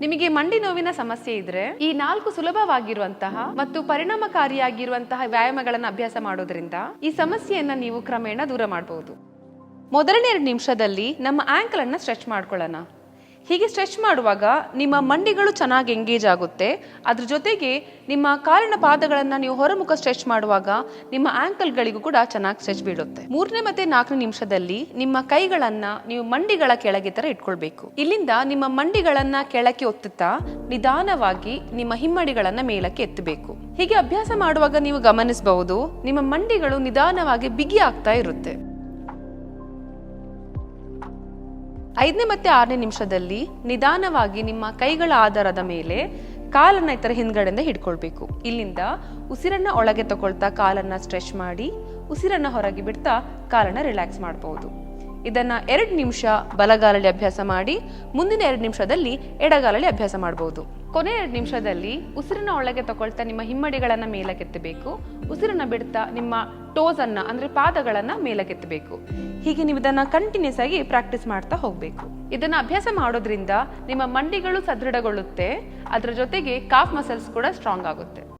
ನಿಮಗೆ ಮಂಡಿ ನೋವಿನ ಸಮಸ್ಯೆ ಇದ್ರೆ ಈ 4 ಸುಲಭವಾಗಿರುವಂತಹ ಮತ್ತು ಪರಿಣಾಮಕಾರಿಯಾಗಿರುವಂತಹ ವ್ಯಾಯಾಮಗಳನ್ನು ಅಭ್ಯಾಸ ಮಾಡೋದ್ರಿಂದ ಈ ಸಮಸ್ಯೆಯನ್ನ ನೀವು ಕ್ರಮೇಣ ದೂರ ಮಾಡಬಹುದು. ಮೊದಲನೇ 2 ನಿಮಿಷದಲ್ಲಿ ನಮ್ಮ ಆಂಕಲ್ ಅನ್ನ ಸ್ಟ್ರೆಚ್ ಮಾಡ್ಕೊಳ್ಳೋಣ. ಹೀಗೆ ಸ್ಟ್ರೆಚ್ ಮಾಡುವಾಗ ನಿಮ್ಮ ಮಂಡಿಗಳು ಚೆನ್ನಾಗಿ ಎಂಗೇಜ್ ಆಗುತ್ತೆ. ಅದ್ರ ಜೊತೆಗೆ ನಿಮ್ಮ ಕಾಲಿನ ಪಾದಗಳನ್ನ ನೀವು ಹೊರಮುಖ ಸ್ಟ್ರೆಚ್ ಮಾಡುವಾಗ ನಿಮ್ಮ ಆಂಕಲ್ಗಳಿಗೂ ಕೂಡ ಚೆನ್ನಾಗಿ ಸ್ಟ್ರೆಚ್ ಬೀಳುತ್ತೆ. 3ನೇ ಮತ್ತೆ 4ನೇ ನಿಮಿಷದಲ್ಲಿ ನಿಮ್ಮ ಕೈಗಳನ್ನ ನೀವು ಮಂಡಿಗಳ ಕೆಳಗೆ ತರ ಇಟ್ಕೊಳ್ಬೇಕು. ಇಲ್ಲಿಂದ ನಿಮ್ಮ ಮಂಡಿಗಳನ್ನ ಕೆಳಕ್ಕೆ ಒತ್ತುತ್ತಾ ನಿಧಾನವಾಗಿ ನಿಮ್ಮ ಹಿಮ್ಮಡಿಗಳನ್ನ ಮೇಲಕ್ಕೆ ಎತ್ತಬೇಕು. ಹೀಗೆ ಅಭ್ಯಾಸ ಮಾಡುವಾಗ ನೀವು ಗಮನಿಸಬಹುದು ನಿಮ್ಮ ಮಂಡಿಗಳು ನಿಧಾನವಾಗಿ ಬಿಗಿ ಆಗ್ತಾ ಇರುತ್ತೆ. 5ನೇ ಮತ್ತೆ 6ನೇ ನಿಮಿಷದಲ್ಲಿ ನಿಧಾನವಾಗಿ ನಿಮ್ಮ ಕೈಗಳ ಆಧಾರದ ಮೇಲೆ ಕಾಲನ್ನ ಈ ತರ ಹಿಂದ್ಗಡೆಯಿಂದ ಹಿಡ್ಕೊಳ್ಬೇಕು. ಇಲ್ಲಿಂದ ಉಸಿರನ್ನ ಒಳಗೆ ತಗೊಳ್ತಾ ಕಾಲನ್ನ ಸ್ಟ್ರೆಚ್ ಮಾಡಿ ಉಸಿರನ್ನ ಹೊರಗೆ ಬಿಡ್ತಾ ಕಾಲನ್ನ ರಿಲ್ಯಾಕ್ಸ್ ಮಾಡಬಹುದು. ಇದನ್ನ 2 ನಿಮಿಷ ಬಲಗಾಲಲ್ಲಿ ಅಭ್ಯಾಸ ಮಾಡಿ ಮುಂದಿನ 2 ನಿಮಿಷದಲ್ಲಿ ಎಡಗಾಲಲ್ಲಿ ಅಭ್ಯಾಸ ಮಾಡಬಹುದು. ಕೊನೆ 2 ನಿಮಿಷದಲ್ಲಿ ಉಸಿರನ್ನ ಒಳಗೆ ತಗೊಳ್ತಾ ನಿಮ್ಮ ಹಿಮ್ಮಡಿಗಳನ್ನ ಮೇಲಕ್ಕೆತ್ತಬೇಕು. ಉಸಿರನ್ನ ಬಿಡ್ತಾ ನಿಮ್ಮ ಟೋಸ್ ಅನ್ನ ಅಂದ್ರೆ ಪಾದಗಳನ್ನ ಮೇಲಕ್ಕೆತ್ತಬೇಕು. ಹೀಗೆ ನೀವು ಇದನ್ನ ಕಂಟಿನ್ಯೂಸ್ ಆಗಿ ಪ್ರಾಕ್ಟೀಸ್ ಮಾಡ್ತಾ ಹೋಗ್ಬೇಕು. ಇದನ್ನ ಅಭ್ಯಾಸ ಮಾಡೋದ್ರಿಂದ ನಿಮ್ಮ ಮಂಡಿಗಳು ಸದೃಢಗೊಳ್ಳುತ್ತೆ. ಅದರ ಜೊತೆಗೆ ಕಾಫ್ ಮಸಲ್ಸ್ ಕೂಡ ಸ್ಟ್ರಾಂಗ್ ಆಗುತ್ತೆ.